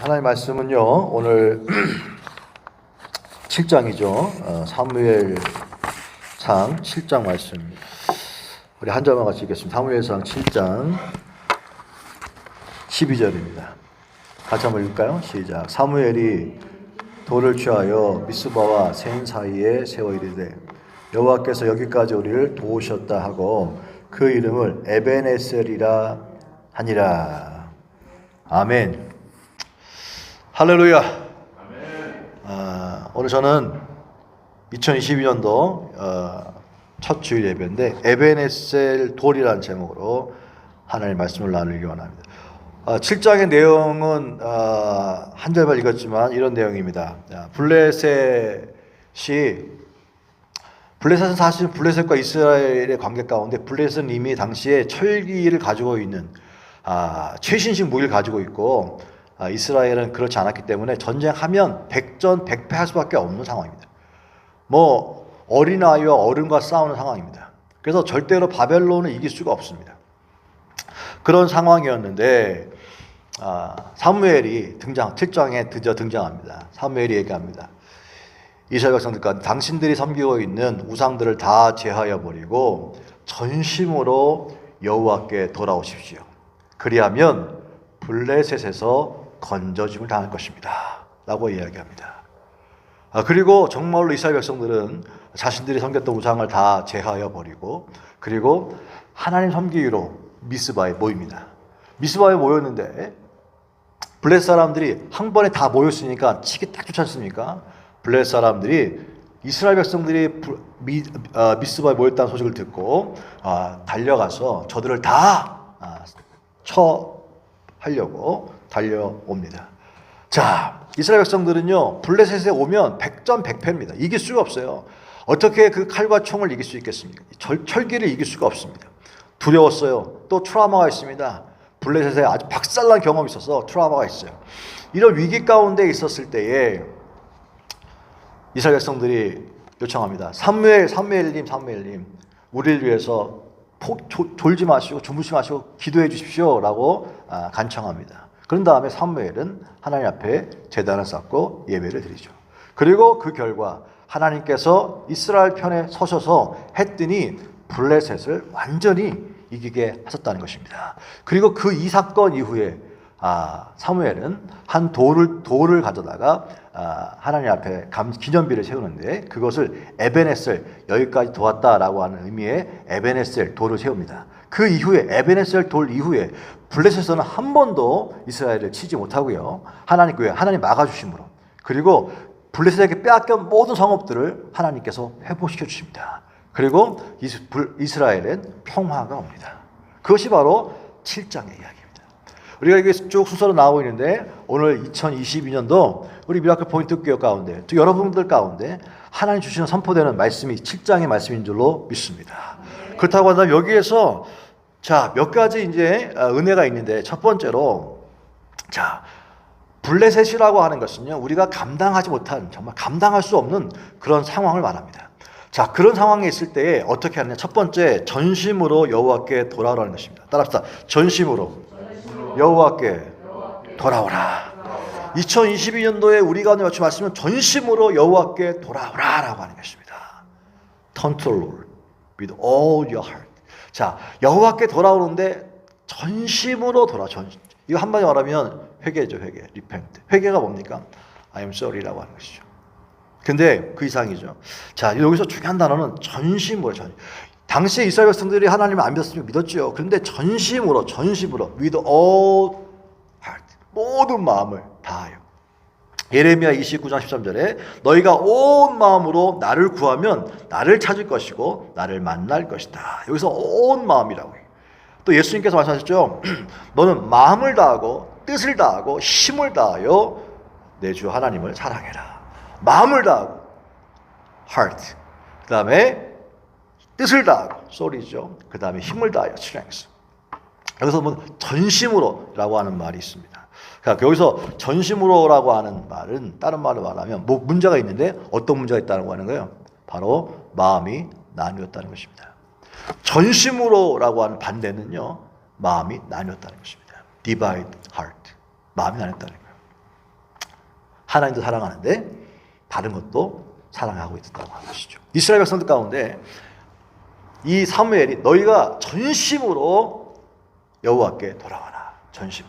하나님의 말씀은요, 오늘 7장이죠. 사무엘상 7장 말씀입니다. 우리 한 절만 같이 읽겠습니다. 사무엘상 7장 12절입니다. 같이 한번 읽을까요? 시작. 사무엘이 돌을 취하여 미스바와 센 사이에 세워 이르되 여호와께서 여기까지 우리를 도우셨다 하고 그 이름을 에벤에셀이라 하니라. 아멘. 할렐루야. 오늘 저는 2022년도 첫 주일 예배인데 에벤에셀 돌이라는 제목으로 하나님의 말씀을 나누기 원합니다. 7장의 내용은 한 절만 읽었지만 이런 내용입니다. 블레셋은 사실 블레셋과 이스라엘의 관계 가운데 블레셋은 이미 당시에 철기를 가지고 있는 최신식 무기를 가지고 있고 이스라엘은 그렇지 않았기 때문에 전쟁하면 백전백패할 수밖에 없는 상황입니다. 어린아이와 어른과 싸우는 상황입니다. 그래서 절대로 바벨론을 이길 수가 없습니다. 그런 상황이었는데 사무엘이 7장에 드디어 등장합니다. 사무엘이 얘기합니다. 이스라엘 백성들과 당신들이 섬기고 있는 우상들을 다 제하여 버리고 전심으로 여호와께 돌아오십시오. 그리하면 블레셋에서 건져짐을 당할 것입니다. 라고 이야기합니다. 그리고 정말로 이스라엘 백성들은 자신들이 섬겼던 우상을 다 제하여 버리고 그리고 하나님 섬기기로 미스바에 모입니다. 미스바에 모였는데 블레셋 사람들이 한 번에 다 모였으니까 치기 딱 좋지 않습니까? 블레셋 사람들이 이스라엘 백성들이 미스바에 모였다는 소식을 듣고 달려가서 저들을 다 처하려고 달려옵니다. 자, 이스라엘 백성들은요 블레셋에 오면 백전백패입니다. 이길 수가 없어요. 어떻게 그 칼과 총을 이길 수 있겠습니까? 철기를 이길 수가 없습니다. 두려웠어요. 또 트라우마가 있습니다. 블레셋에 아주 박살난 경험이 있어서 트라우마가 있어요. 이런 위기 가운데 있었을 때에 이스라엘 백성들이 요청합니다. 사무엘님 우리를 위해서 졸지 마시고 주무시 마시고 기도해 주십시오 라고 간청합니다. 그런 다음에 사무엘은 하나님 앞에 제단을 쌓고 예배를 드리죠. 그리고 그 결과 하나님께서 이스라엘 편에 서셔서 했더니 블레셋을 완전히 이기게 하셨다는 것입니다. 그리고 그 이 사건 이후에 사무엘은 한 돌을 가져다가 하나님 앞에 기념비를 세우는데 그것을 에벤에셀, 여기까지 도왔다라고 하는 의미의 에벤에셀 돌을 세웁니다. 그 이후에 에벤에셀 돌 이후에 블레셋에서는 한 번도 이스라엘을 치지 못하고요. 하나님 막아주심으로 그리고 블레셋에게 빼앗긴 모든 성읍들을 하나님께서 회복시켜 주십니다. 그리고 이스라엘엔 평화가 옵니다. 그것이 바로 7장의 이야기입니다. 우리가 이게 쭉 순서로 나오고 있는데 오늘 2022년도 우리 미라클 포인트 교회 가운데 또 여러분들 가운데 하나님 주시는 선포되는 말씀이 7장의 말씀인 줄로 믿습니다. 그렇다고 한다면 여기에서 몇 가지 이제 은혜가 있는데 첫 번째로 블레셋이라고 하는 것은요 우리가 감당하지 못한 정말 감당할 수 없는 그런 상황을 말합니다. 그런 상황에 있을 때에 어떻게 하느냐. 첫 번째, 전심으로 여호와께 돌아오라는 것입니다. 따라합시다. 전심으로 여호와께 돌아오라. 2022년도에 우리가 오늘 맞춘 말씀은 전심으로 여호와께 돌아오라라고 하는 것입니다. Turn to the Lord with all your heart. 여호와께 돌아오는데 전심으로 이거 한마디로 말하면 회개죠. repent. 회개가 뭡니까? I am sorry라고 하는 것이죠. 근데 그 이상이죠. 여기서 중요한 단어는 전심으로. 당시에 이스라엘 백성들이 하나님을 안 믿었으면 믿었죠. 그런데 전심으로 with all heart, 모든 마음을 다하여. 예레미야 29장 13절에 너희가 온 마음으로 나를 구하면 나를 찾을 것이고 나를 만날 것이다. 여기서 온 마음이라고 해요. 또 예수님께서 말씀하셨죠. 너는 마음을 다하고 뜻을 다하고 힘을 다하여 내 주 하나님을 사랑해라. 마음을 다하고 heart, 그 다음에 뜻을 다하고 soul이죠. 그 다음에 힘을 다하여 strength. 여기서 전심으로 라고 하는 말이 있습니다. 여기서 전심으로라고 하는 말은 다른 말로 말하면 문제가 있는데 어떤 문제가 있다고 하는 거예요? 바로 마음이 나뉘었다는 것입니다. 전심으로라고 하는 반대는요 마음이 나뉘었다는 것입니다. Divide heart, 마음이 나뉘었다는 거예요. 하나님도 사랑하는데 다른 것도 사랑하고 있다고 하는 것이죠. 이스라엘 백성들 가운데 이 사무엘이 너희가 전심으로 여호와께 돌아와라. 전심.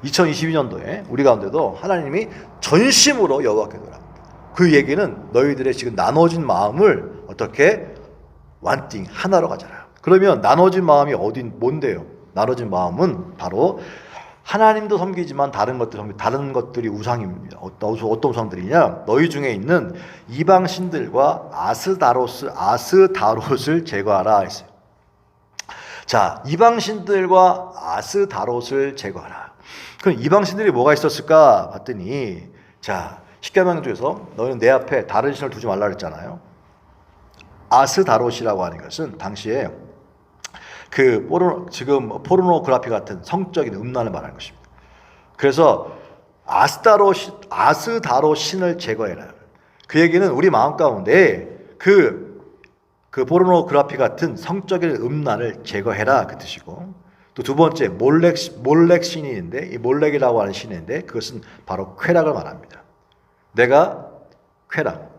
2022년도에 우리 가운데도 하나님이 전심으로 여호와께 돌아옵니다. 그 얘기는 너희들의 지금 나눠진 마음을 어떻게 완띵 하나로 가져라. 그러면 나눠진 마음이 뭔데요? 나눠진 마음은 바로 하나님도 섬기지만 다른 것들이 우상입니다. 어떤 우상들이냐? 너희 중에 있는 이방 신들과 아스다롯을 제거하라 했어요. 자, 이방 신들과 아스다롯을 제거하라. 그럼 이방 신들이 뭐가 있었을까 봤더니, 자, 십계명 중에서 너희는 내 앞에 다른 신을 두지 말라 그랬잖아요. 아스다롯이라고 하는 것은 당시에 지금 포르노그라피 같은 성적인 음란을 말하는 것입니다. 그래서 아스다롯 신을 제거해라. 그 얘기는 우리 마음 가운데 그 포르노그라피 같은 성적인 음란을 제거해라 그 뜻이고, 또 두 번째 몰렉 신이 있는데 이 몰렉이라고 하는 신인데 그것은 바로 쾌락을 말합니다. 내가 쾌락,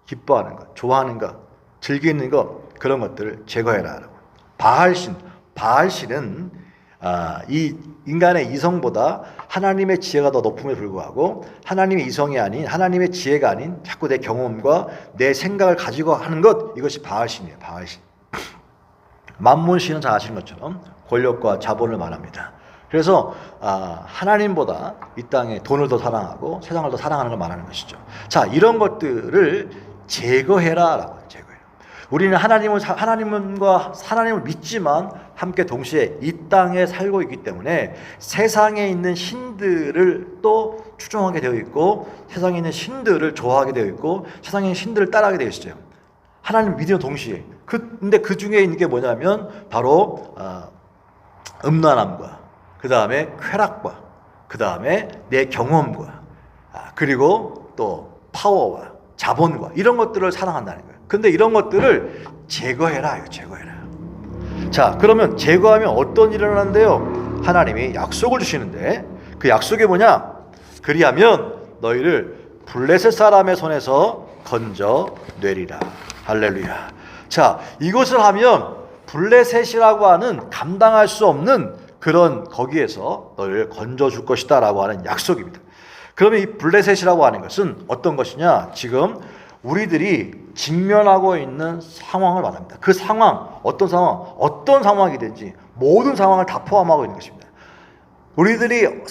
기뻐하는 것, 좋아하는 것, 즐기는 것, 그런 것들을 제거해라. 바알신은 이 인간의 이성보다 하나님의 지혜가 더 높음에 불구하고 하나님의 이성이 아닌 하나님의 지혜가 아닌 자꾸 내 경험과 내 생각을 가지고 하는 것, 이것이 바알신이에요. 바알신. 만몬신은 잘 아시는 것처럼 권력과 자본을 말합니다. 그래서 하나님보다 이 땅에 돈을 더 사랑하고 세상을 더 사랑하는 걸 말하는 것이죠. 자, 이런 것들을 제거해라라고. 우리는 하나님을 믿지만 함께 동시에 이 땅에 살고 있기 때문에 세상에 있는 신들을 또 추종하게 되어 있고 세상에 있는 신들을 좋아하게 되어 있고 세상에 있는 신들을 따라하게 되어 있어요. 하나님 믿으면 동시에. 근데 그 중에 있는 게 뭐냐면 바로 음란함과 그 다음에 쾌락과 그 다음에 내 경험과 그리고 또 파워와 자본과 이런 것들을 사랑한다는 거예요. 근데 이런 것들을 제거해라. 자, 그러면 제거하면 어떤 일이 일어난대요? 하나님이 약속을 주시는데 그 약속이 뭐냐? 그리하면 너희를 블레셋 사람의 손에서 건져내리라. 할렐루야. 자, 이것을 하면 블레셋이라고 하는 감당할 수 없는 그런 거기에서 너희를 건져줄 것이다 라고 하는 약속입니다. 그러면 이 블레셋이라고 하는 것은 어떤 것이냐? 지금 우리들이 직면하고 있는 상황을 말합니다. 그 상황, 어떤 상황이든지 모든 상황을 다 포함하고 있는 것입니다. 우리들이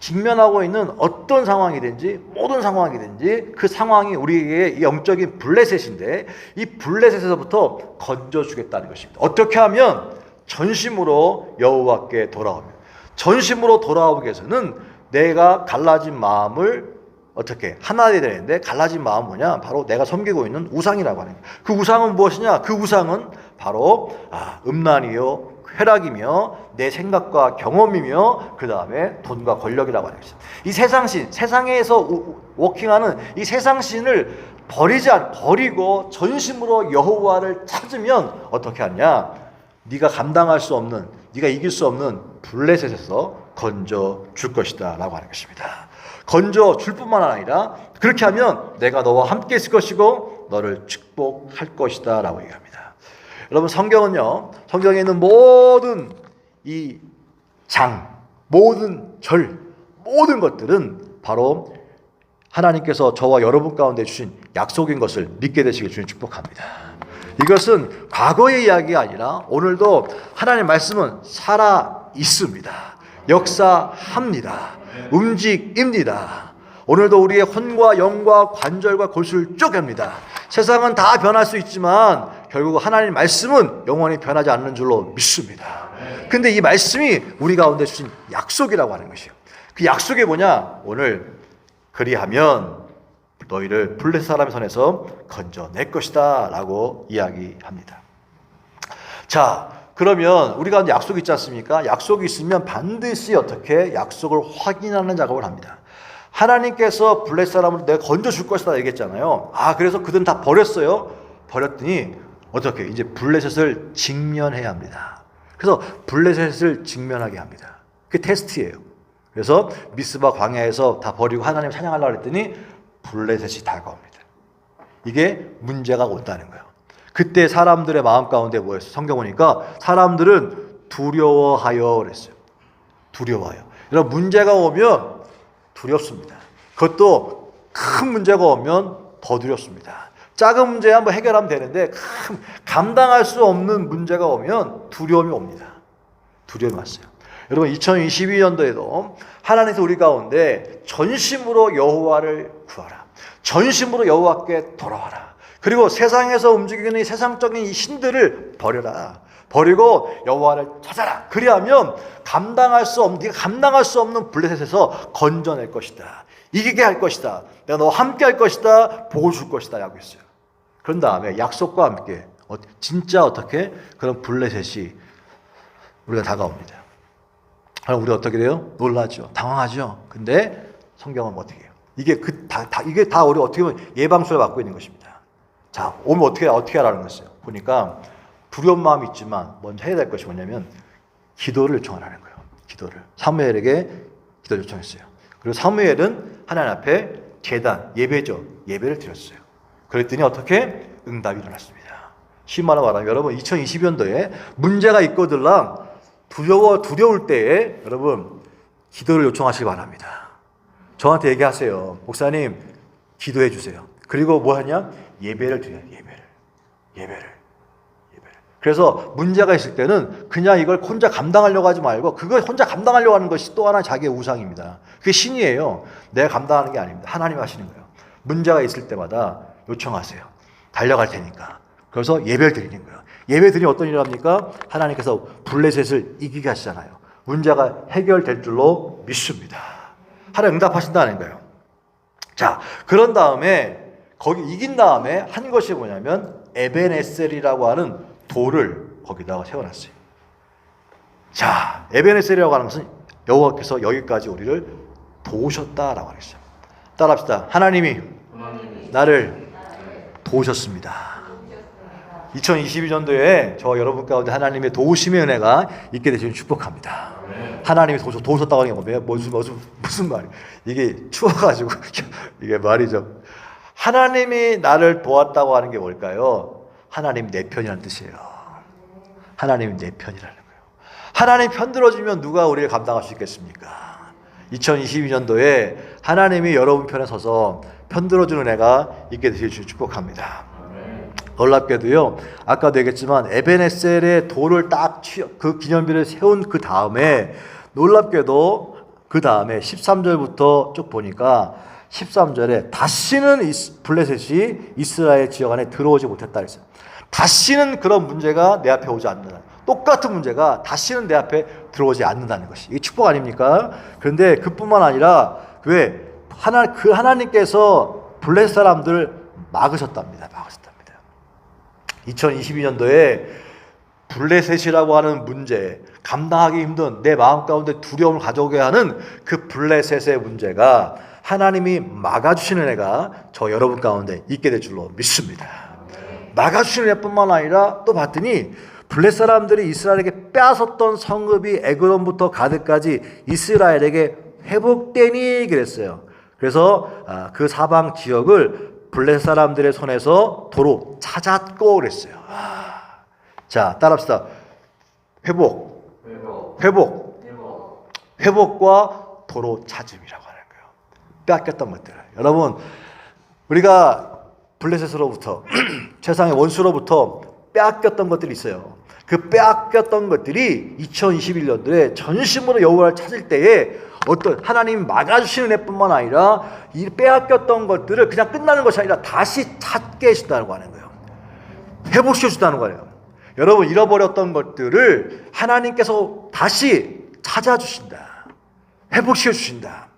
직면하고 있는 어떤 상황이든지 모든 상황이든지 그 상황이 우리에게 영적인 블레셋인데 이 블레셋에서부터 건져주겠다는 것입니다. 어떻게 하면? 전심으로 여호와께 돌아오면. 전심으로 돌아오기 위해서는 내가 갈라진 마음을 어떻게 하나 되어야 되는데 갈라진 마음은 뭐냐? 바로 내가 섬기고 있는 우상이라고 하는 거예요. 그 우상은 무엇이냐? 그 우상은 바로 음란이요 쾌락이며 내 생각과 경험이며 그 다음에 돈과 권력이라고 하는 것입니다. 이 세상신, 세상에서 워킹하는 이 세상신을 버리고 전심으로 여호와를 찾으면 어떻게 하냐? 네가 감당할 수 없는, 네가 이길 수 없는 블레셋에서 건져 줄 것이다 라고 하는 것입니다. 건져 줄 뿐만 아니라 그렇게 하면 내가 너와 함께 있을 것이고 너를 축복할 것이다 라고 얘기합니다. 여러분, 성경은요, 성경에 있는 모든 이 모든 모든 것들은 바로 하나님께서 저와 여러분 가운데 주신 약속인 것을 믿게 되시길 주님 축복합니다. 이것은 과거의 이야기가 아니라 오늘도 하나님의 말씀은 살아 있습니다. 역사합니다. 움직입니다. 오늘도 우리의 혼과 영과 관절과 골수를 쪼갭니다. 세상은 다 변할 수 있지만 결국 하나님의 말씀은 영원히 변하지 않는 줄로 믿습니다. 근데 이 말씀이 우리 가운데 주신 약속이라고 하는 것이에요. 그 약속이 뭐냐? 오늘 그리하면 너희를 블레셋 사람의 손에서 건져낼 것이다 라고 이야기합니다. 자, 그러면 우리 가운데 약속이 있지 않습니까? 약속이 있으면 반드시 어떻게 약속을 확인하는 작업을 합니다. 하나님께서 블레셋 사람을 내가 건져줄 것이다 얘기했잖아요. 그래서 그들은 다 버렸어요. 버렸더니 어떻게? 이제 블레셋을 직면해야 합니다. 그래서 블레셋을 직면하게 합니다. 그게 테스트예요. 그래서 미스바 광야에서 다 버리고 하나님 찬양하려고 했더니 블레셋이 다가옵니다. 이게 문제가 온다는 거예요. 그때 사람들의 마음 가운데 뭐였어요? 성경 보니까 사람들은 두려워하여 그랬어요. 두려워하여. 여러분 문제가 오면 두렵습니다. 그것도 큰 문제가 오면 더 두렵습니다. 작은 문제 한번 해결하면 되는데 감당할 수 없는 문제가 오면 두려움이 옵니다. 두려움이 왔어요. 여러분 2022년도에도 하나님께서 우리 가운데 전심으로 여호와를 구하라. 전심으로 여호와께 돌아와라. 그리고 세상에서 움직이는 이 세상적인 이 신들을 버려라. 버리고 여호와를 찾아라. 그리하면 네가 감당할 수 없는 블레셋에서 건져낼 것이다. 이기게 할 것이다. 내가 너와 함께 할 것이다. 복을 줄 것이다. 하고 있어요. 그런 다음에 약속과 함께 진짜 어떻게 그런 블레셋이 우리가 다가옵니다. 그럼 우리 어떻게 돼요? 놀라죠. 당황하죠. 근데 성경은 어떻게 해요? 이게 다 우리 어떻게 보면 예방수를 받고 있는 것입니다. 자, 오면 어떻게 하라는 것이에요. 보니까 두려운 마음이 있지만 먼저 해야 될 것이 뭐냐면 기도를 요청하라는 거예요. 기도를. 사무엘에게 기도를 요청했어요. 그리고 사무엘은 하나님 앞에 제단, 예배죠. 예배를 드렸어요. 그랬더니 어떻게? 응답이 일어났습니다. 쉬운 말로 말하면 여러분 2020년도에 문제가 있거들랑 두려울 때에 여러분 기도를 요청하시기 바랍니다. 저한테 얘기하세요. 목사님 기도해 주세요. 그리고 뭐 하냐? 예배를 드려요. 예배를. 그래서 문제가 있을 때는 그냥 이걸 혼자 감당하려고 하지 말고 그걸 혼자 감당하려고 하는 것이 또 하나 자기의 우상입니다. 그게 신이에요. 내가 감당하는 게 아닙니다. 하나님이 하시는 거예요. 문제가 있을 때마다 요청하세요. 달려갈 테니까. 그래서 예배를 드리는 거예요. 예배 드리면 어떤 일을 합니까? 하나님께서 블레셋을 이기게 하시잖아요. 문제가 해결될 줄로 믿습니다. 하나님 응답하신다는 거예요. 자, 그런 다음에 거기 이긴 다음에 한 것이 뭐냐면 에벤에셀이라고 하는 돌을 거기다가 세워놨어요. 자, 에벤에셀이라고 하는 것은 여호와께서 여기까지 우리를 도우셨다라고 하겠어요. 따라합시다. 하나님이 나를 도우셨습니다. 2022년도에 저 여러분 가운데 하나님의 도우심의 은혜가 있게 되시면 축복합니다. 하나님이 도우셨다고 하는 게 무슨 말이에요? 이게 추워가지고 이게 말이죠. 하나님이 나를 도왔다고 하는 게 뭘까요? 하나님 내 편이라는 뜻이에요. 하나님 내 편이라는 거예요. 하나님 편 들어주면 누가 우리를 감당할 수 있겠습니까? 2022년도에 하나님이 여러분 편에 서서 편 들어주는 애가 있게 되시길 축복합니다. 놀랍게도요, 아까도 얘기했지만 에벤에셀의 돌을 그 기념비를 세운 그 다음에 놀랍게도 그 다음에 13절부터 쭉 보니까 13절에 다시는 블레셋이 이스라엘 지역 안에 들어오지 못했다 그랬어요. 다시는 그런 문제가 내 앞에 오지 않는다. 똑같은 문제가 다시는 내 앞에 들어오지 않는다는 것이 이게 축복 아닙니까? 그런데 그뿐만 아니라 하나님께서 블레셋 사람들을 막으셨답니다. 2022년도에 블레셋이라고 하는 문제, 감당하기 힘든 내 마음 가운데 두려움을 가져오게 하는 그 블레셋의 문제가 하나님이 막아주시는 애가 저 여러분 가운데 있게 될 줄로 믿습니다. 막아주시는 애뿐만 아니라 또 봤더니 블레셋 사람들이 이스라엘에게 빼앗았던 성읍이 에그론부터 가드까지 이스라엘에게 회복되니 그랬어요. 그래서 그 사방 지역을 블레셋 사람들의 손에서 도로 찾았고 그랬어요. 자, 따라합시다. 회복과 도로 찾음이라고 하는 거예요. 빼앗겼던 것들. 여러분, 우리가 블레셋으로부터 세상의 원수로부터 빼앗겼던 것들이 있어요. 그 빼앗겼던 것들이 2021년도에 전심으로 여호와를 찾을 때에 어떤 하나님이 막아주시는 애뿐만 아니라 이 빼앗겼던 것들을 그냥 끝나는 것이 아니라 다시 찾게 해준다고 하는 거예요. 회복시켜 준다는 거예요. 여러분, 잃어버렸던 것들을 하나님께서 다시 찾아주신다. 회복시켜 주신다.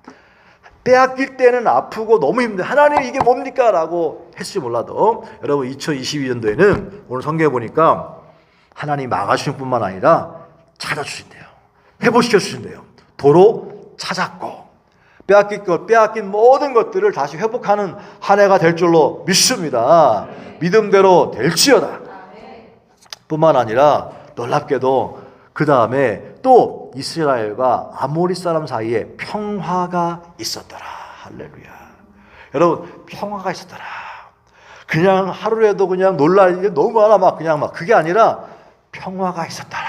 빼앗길 때는 아프고 너무 힘들어요. 하나님 이게 뭡니까? 라고 했을지 몰라도 여러분 2022년도에는 오늘 성경에 보니까 하나님 막아주신 뿐만 아니라 찾아주신대요. 회복시켜 주신대요. 도로 찾았고 빼앗긴 모든 것들을 다시 회복하는 한 해가 될 줄로 믿습니다. 믿음대로 될지어다. 뿐만 아니라 놀랍게도 그 다음에 또 이스라엘과 아모리 사람 사이에 평화가 있었더라. 할렐루야. 여러분, 평화가 있었더라. 그냥 하루라도 그냥 놀랄 일이 너무 많아. 그냥 그게 아니라 평화가 있었더라.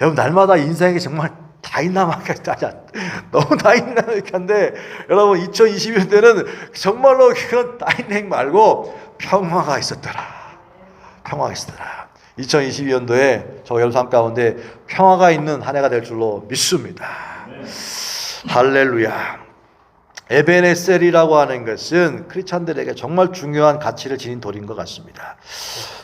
여러분, 날마다 인생이 정말 다이나믹하다. 너무 다이나믹한데, 여러분, 2022년대는 정말로 그런 다이내믹 말고 평화가 있었더라. 평화가 있었더라. 2022년도에 저 여러분 삶 가운데 평화가 있는 한 해가 될 줄로 믿습니다. 할렐루야. 에베네셀이라고 하는 것은 크리스찬들에게 정말 중요한 가치를 지닌 돌인 것 같습니다.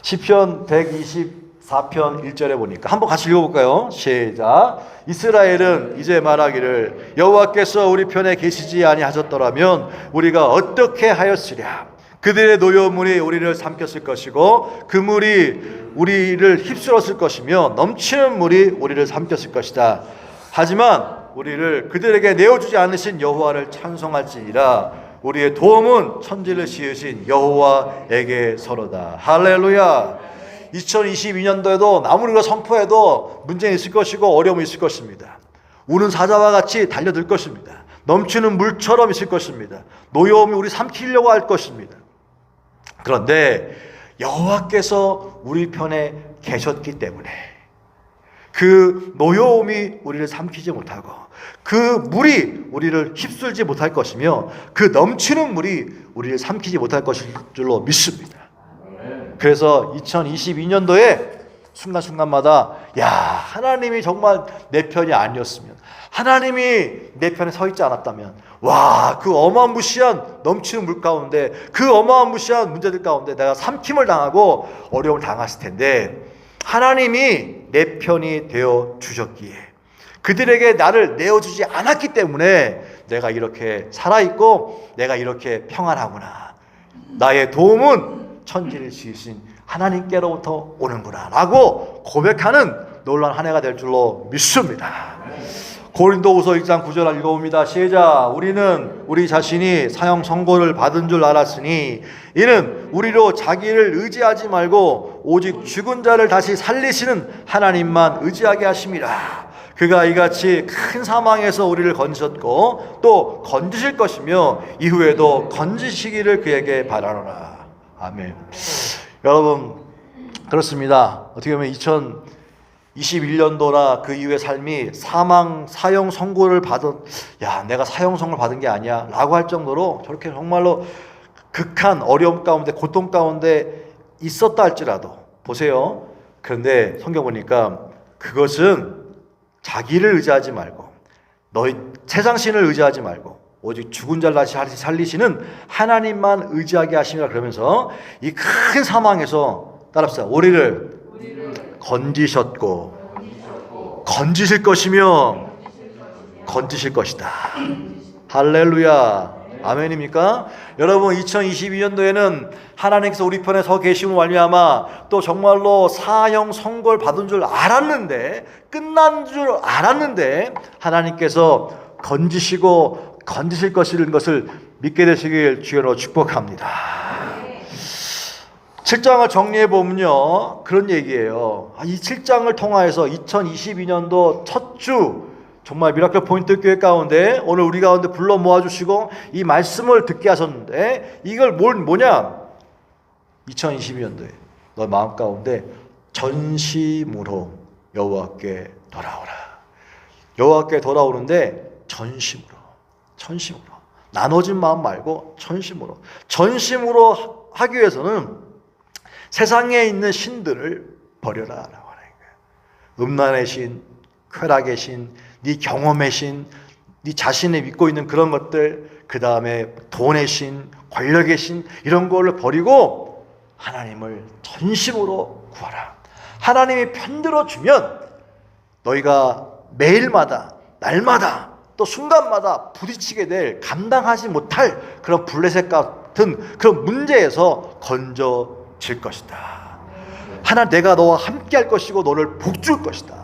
시편 124편 1절에 보니까 한번 같이 읽어볼까요? 시작. 이스라엘은 이제 말하기를 여호와께서 우리 편에 계시지 아니하셨더라면 우리가 어떻게 하였으랴. 그들의 노여움이 우리를 삼켰을 것이고 그 물이 우리를 휩쓸었을 것이며 넘치는 물이 우리를 삼켰을 것이다. 하지만 우리를 그들에게 내어주지 않으신 여호와를 찬송할지니라. 우리의 도움은 천지를 지으신 여호와에게서로다. 할렐루야. 2022년도에도 아무리 우리가 선포해도 문제는 있을 것이고 어려움이 있을 것입니다. 우는 사자와 같이 달려들 것입니다. 넘치는 물처럼 있을 것입니다. 노여움이 우리 삼키려고 할 것입니다. 그런데 여호와께서 우리 편에 계셨기 때문에 그 노여움이 우리를 삼키지 못하고 그 물이 우리를 휩쓸지 못할 것이며 그 넘치는 물이 우리를 삼키지 못할 것일 줄로 믿습니다. 그래서 2022년도에 순간순간마다 하나님이 정말 내 편이 아니었으면, 하나님이 내 편에 서 있지 않았다면, 그 어마무시한 넘치는 물 가운데, 그 어마무시한 문제들 가운데 내가 삼킴을 당하고 어려움을 당했을 텐데, 하나님이 내 편이 되어 주셨기에, 그들에게 나를 내어주지 않았기 때문에 내가 이렇게 살아있고 내가 이렇게 평안하구나. 나의 도움은 천지를 지으신 하나님께로부터 오는구나 라고 고백하는 놀라운 한 해가 될 줄로 믿습니다. 고린도후서 1장 9절 읽어봅니다. 시작. 우리는 우리 자신이 사형 선고를 받은 줄 알았으니 이는 우리로 자기를 의지하지 말고 오직 죽은 자를 다시 살리시는 하나님만 의지하게 하심이라. 그가 이같이 큰 사망에서 우리를 건지셨고 또 건지실 것이며 이후에도 건지시기를 그에게 바라노라. 아멘. 여러분, 그렇습니다. 어떻게 보면 2021년도나 그 이후의 삶이 사형 선고를 받은, 내가 사형 선고를 받은 게 아니야 라고 할 정도로 저렇게 정말로 극한 어려움 가운데, 고통 가운데 있었다 할지라도 보세요. 그런데 성경 보니까 그것은 자기를 의지하지 말고 너희 세상 신을 의지하지 말고 오직 죽은 자를 다시 살리시는 하나님만 의지하게 하시니라. 그러면서 이 큰 사망에서 따라합시다. 우리를 건지셨고 건지실 것이며 건지실 것이다. 할렐루야. 아멘입니까? 여러분, 2022년도에는 하나님께서 우리 편에 서 계심을 말미암아 또 정말로 사형 선고를 받은 줄 알았는데, 끝난 줄 알았는데 하나님께서 건지시고 건지실 것이라는 것을 믿게 되시길 주여로 축복합니다. 7장을 정리해 보면요, 그런 얘기예요. 이 7장을 통하여서 2022년도 첫 주 정말 미라클 포인트 교회 가운데 오늘 우리 가운데 불러 모아주시고 이 말씀을 듣게 하셨는데, 이걸 뭐냐? 2022년도에 너 마음 가운데 전심으로 여호와께 돌아오라. 여호와께 돌아오는데 전심으로 나눠진 마음 말고 전심으로 하기 위해서는 세상에 있는 신들을 버려라 라고 하는 거예요. 음란의 신, 쾌락의 신, 네 경험의 신, 네 자신이 믿고 있는 그런 것들, 그 다음에 돈의 신, 권력의 신, 이런 거를 버리고 하나님을 전심으로 구하라. 하나님이 편들어주면 너희가 매일마다, 날마다, 또 순간마다 부딪히게 될, 감당하지 못할 그런 블레셋 같은 그런 문제에서 건져질 것이다. 내가 너와 함께 할 것이고 너를 복줄 것이다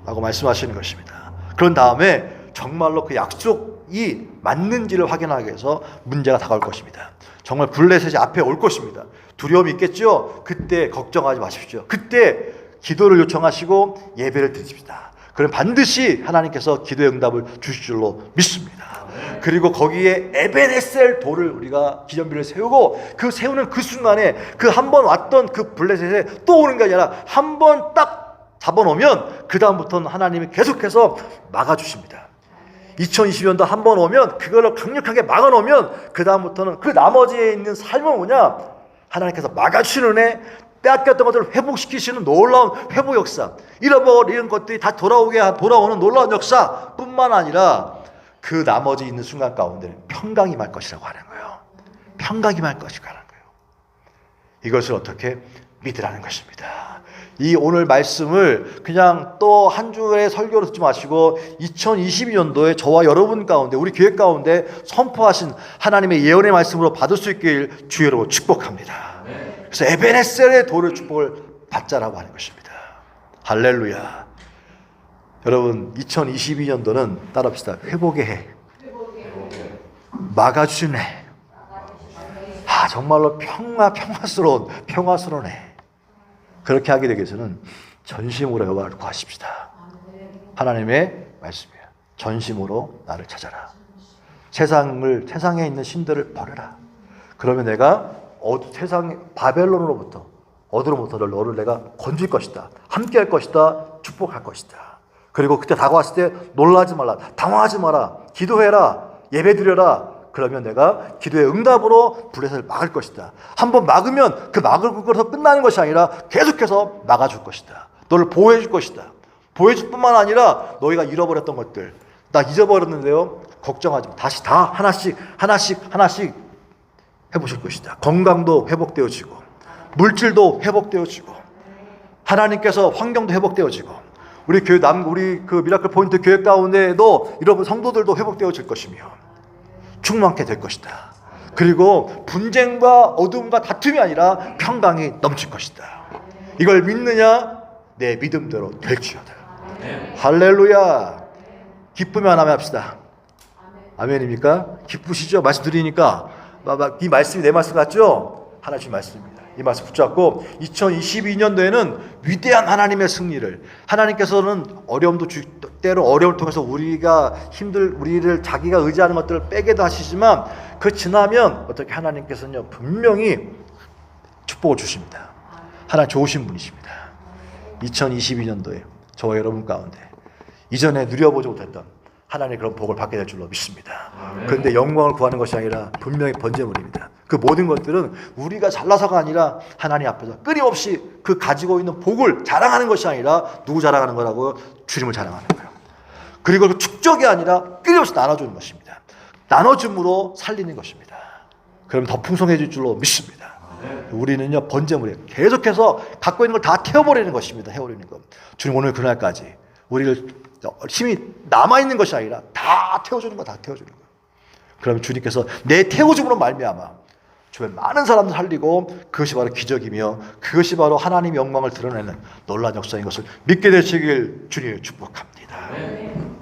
라고 말씀하시는 것입니다. 그런 다음에 정말로 그 약속이 맞는지를 확인하기 위해서 문제가 다가올 것입니다. 정말 블레셋이 앞에 올 것입니다. 두려움이 있겠죠? 그때 걱정하지 마십시오. 그때 기도를 요청하시고 예배를 드립시다. 그럼 반드시 하나님께서 기도의 응답을 주실 줄로 믿습니다. 그리고 거기에 에벤에셀 돌을 우리가 기념비를 세우고 그 세우는 그 순간에 그 한 번 왔던 그 블레셋에 또 오는 게 아니라 한 번 딱 잡아놓으면 그 다음부터는 하나님이 계속해서 막아주십니다. 2020년도 한 번 오면 그걸 강력하게 막아놓으면 그 다음부터는 그 나머지에 있는 삶은 뭐냐? 하나님께서 막아주시는 은혜, 빼앗겼던 것들을 회복시키시는 놀라운 회복 역사, 잃어버리는 것들이 다 돌아오는 놀라운 역사 뿐만 아니라 그 나머지 있는 순간 가운데는 평강이 말 것이라고 하는 거예요. 평강이 말 것이라고 하는 거예요. 이것을 어떻게 믿으라는 것입니다. 이 오늘 말씀을 그냥 또 한 주의 설교로 듣지 마시고 2022년도에 저와 여러분 가운데 우리 교회 가운데 선포하신 하나님의 예언의 말씀으로 받을 수 있길 주여로 축복합니다. 그래서 에베네셀의 돌을 축복을 받자라고 하는 것입니다. 할렐루야. 여러분 2022년도는 따라합시다. 회복의 해, 막아주신 해. 정말로 평화스러운 해. 그렇게 하게 되기 위해서는 전심으로 여호와를 구하십시다. 하나님의 말씀이에요. 전심으로 나를 찾아라. 세상에 있는 신들을 버려라. 그러면 내가 세상 바벨론으로부터 어디로부터 너를 내가 건질 것이다. 함께할 것이다. 축복할 것이다. 그리고 그때 다가왔을 때 놀라지 말라. 당황하지 마라. 기도해라. 예배드려라. 그러면 내가 기도의 응답으로 블레셋을 막을 것이다. 한번 막으면 그 막을 것으로 끝나는 것이 아니라 계속해서 막아줄 것이다. 너를 보호해 줄 것이다. 보호해 줄 뿐만 아니라 너희가 잃어버렸던 것들, 나 잊어버렸는데요. 걱정하지 마. 다시 다 하나씩 해보실 것이다. 건강도 회복되어지고 물질도 회복되어지고 하나님께서 환경도 회복되어지고 우리 그 미라클 포인트 교회 가운데에도 여러분 성도들도 회복되어질 것이며 충만케 될 것이다. 그리고 분쟁과 어둠과 다툼이 아니라 평강이 넘칠 것이다. 이걸 믿느냐? 내 믿음대로 될지어다. 할렐루야. 기쁘면 아멘 합시다. 아멘입니까? 기쁘시죠? 말씀드리니까 이 말씀이 내 말씀 같죠? 하나님 말씀입니다. 이 말씀 붙잡고 2022년도에는 위대한 하나님의 승리를, 하나님께서는 때로 어려움을 통해서 우리를 자기가 의지하는 것들을 빼게도 하시지만 그 지나면 어떻게 하나님께서는요 분명히 축복을 주십니다. 하나님 좋으신 분이십니다. 2022년도에 저와 여러분 가운데 이전에 누려보지 못했던 하나님의 그런 복을 받게 될 줄로 믿습니다. 그런데 영광을 구하는 것이 아니라 분명히 번제물입니다. 그 모든 것들은 우리가 잘나서가 아니라 하나님 앞에서 끊임없이 그 가지고 있는 복을 자랑하는 것이 아니라 누구 자랑하는 거라고요? 주님을 자랑하는 거예요. 그리고 그 축적이 아니라 끊임없이 나눠주는 것입니다. 나눠줌으로 살리는 것입니다. 그럼 더 풍성해질 줄로 믿습니다. 우리는요 번제물이에요. 계속해서 갖고 있는 걸 다 태워버리는 것입니다. 태워버리는 것. 주님 오늘 그날까지 우리를 힘이 남아있는 것이 아니라 다 태워주는 거, 다 태워주는 거예요. 그러면 주님께서 내 태워줌으로 말미암아 주변 많은 사람들 살리고 그것이 바로 기적이며 그것이 바로 하나님의 영광을 드러내는 놀라운 역사인 것을 믿게 되시길 주님 축복합니다.